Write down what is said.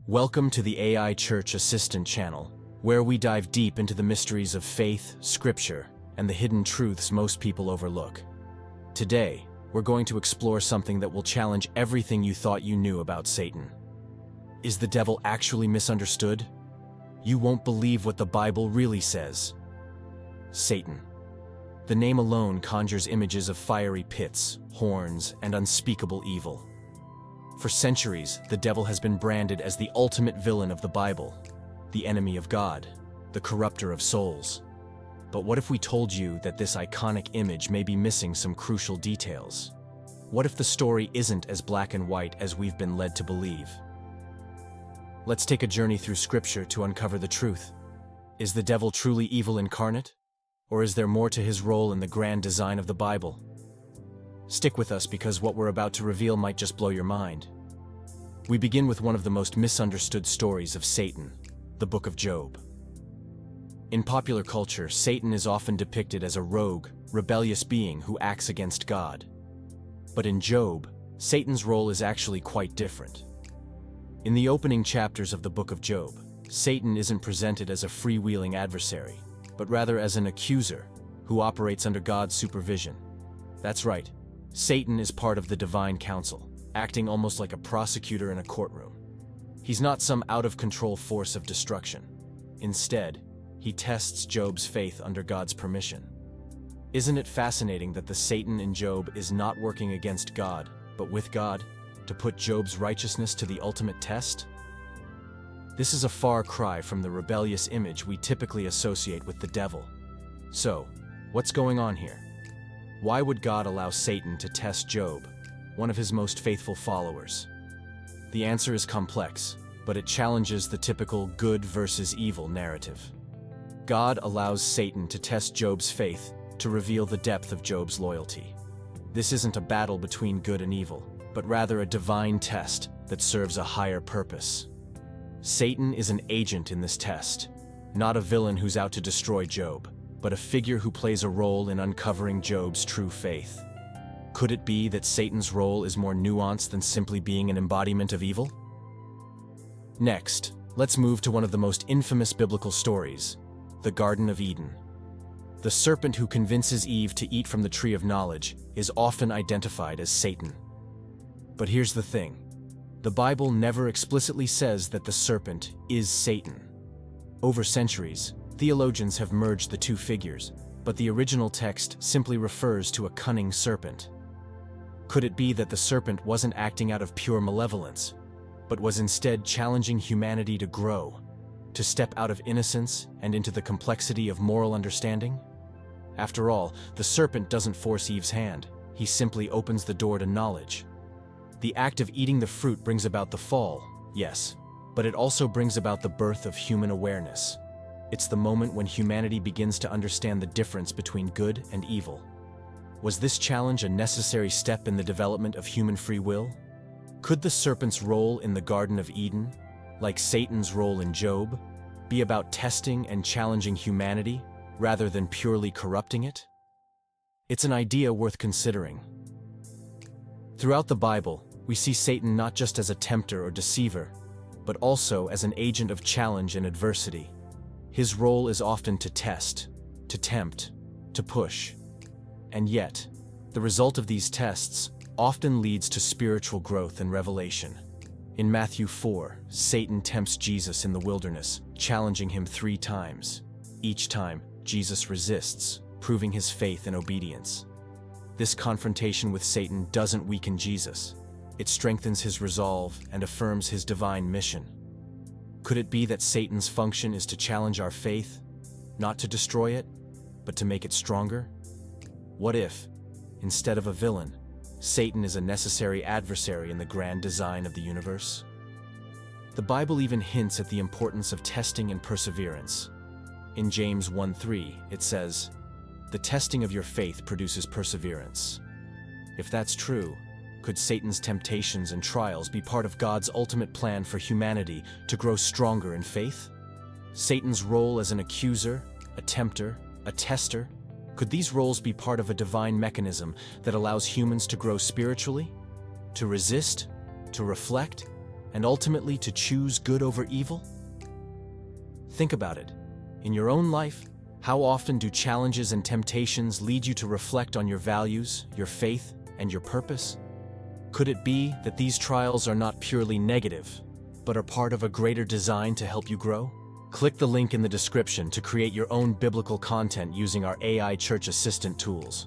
Welcome to the AI Church Assistant channel, where we dive deep into the mysteries of faith, scripture, and the hidden truths most people overlook. Today, we're going to explore something that will challenge everything you thought you knew about Satan. Is the devil actually misunderstood? You won't believe what the Bible really says. Satan. The name alone conjures images of fiery pits, horns, and unspeakable evil. For centuries, the devil has been branded as the ultimate villain of the Bible, the enemy of God, the corrupter of souls. But what if we told you that this iconic image may be missing some crucial details? What if the story isn't as black and white as we've been led to believe? Let's take a journey through Scripture to uncover the truth. Is the devil truly evil incarnate? Or is there more to his role in the grand design of the Bible? Stick with us because what we're about to reveal might just blow your mind. We begin with one of the most misunderstood stories of Satan, the Book of Job. In popular culture, Satan is often depicted as a rogue, rebellious being who acts against God. But in Job, Satan's role is actually quite different. In the opening chapters of the Book of Job, Satan isn't presented as a freewheeling adversary, but rather as an accuser who operates under God's supervision. That's right. Satan is part of the divine council, acting almost like a prosecutor in a courtroom. He's not some out-of-control force of destruction. Instead, he tests Job's faith under God's permission. Isn't it fascinating that the Satan in Job is not working against God, but with God, to put Job's righteousness to the ultimate test? This is a far cry from the rebellious image we typically associate with the devil. So, what's going on here? Why would God allow Satan to test Job, one of his most faithful followers? The answer is complex, but it challenges the typical good versus evil narrative. God allows Satan to test Job's faith to reveal the depth of Job's loyalty. This isn't a battle between good and evil, but rather a divine test that serves a higher purpose. Satan is an agent in this test, not a villain who's out to destroy Job, but a figure who plays a role in uncovering Job's true faith. Could it be that Satan's role is more nuanced than simply being an embodiment of evil? Next, let's move to one of the most infamous biblical stories, the Garden of Eden. The serpent who convinces Eve to eat from the tree of knowledge is often identified as Satan. But here's the thing. The Bible never explicitly says that the serpent is Satan. Over centuries, theologians have merged the two figures, but the original text simply refers to a cunning serpent. Could it be that the serpent wasn't acting out of pure malevolence, but was instead challenging humanity to grow, to step out of innocence and into the complexity of moral understanding? After all, the serpent doesn't force Eve's hand, he simply opens the door to knowledge. The act of eating the fruit brings about the fall, yes, but it also brings about the birth of human awareness. It's the moment when humanity begins to understand the difference between good and evil. Was this challenge a necessary step in the development of human free will? Could the serpent's role in the Garden of Eden, like Satan's role in Job, be about testing and challenging humanity rather than purely corrupting it? It's an idea worth considering. Throughout the Bible, we see Satan not just as a tempter or deceiver, but also as an agent of challenge and adversity. His role is often to test, to tempt, to push. And yet, the result of these tests often leads to spiritual growth and revelation. In Matthew 4, Satan tempts Jesus in the wilderness, challenging him 3 times. Each time, Jesus resists, proving his faith and obedience. This confrontation with Satan doesn't weaken Jesus. It strengthens his resolve and affirms his divine mission. Could it be that Satan's function is to challenge our faith, not to destroy it, but to make it stronger? What if, instead of a villain, Satan is a necessary adversary in the grand design of the universe? The Bible even hints at the importance of testing and perseverance. In James 1:3, it says, "The testing of your faith produces perseverance." If that's true, could Satan's temptations and trials be part of God's ultimate plan for humanity to grow stronger in faith? Satan's role as an accuser, a tempter, a tester, could these roles be part of a divine mechanism that allows humans to grow spiritually, to resist, to reflect, and ultimately to choose good over evil? Think about it. In your own life, how often do challenges and temptations lead you to reflect on your values, your faith, and your purpose? Could it be that these trials are not purely negative, but are part of a greater design to help you grow? Click the link in the description to create your own biblical content using our AI Church Assistant tools.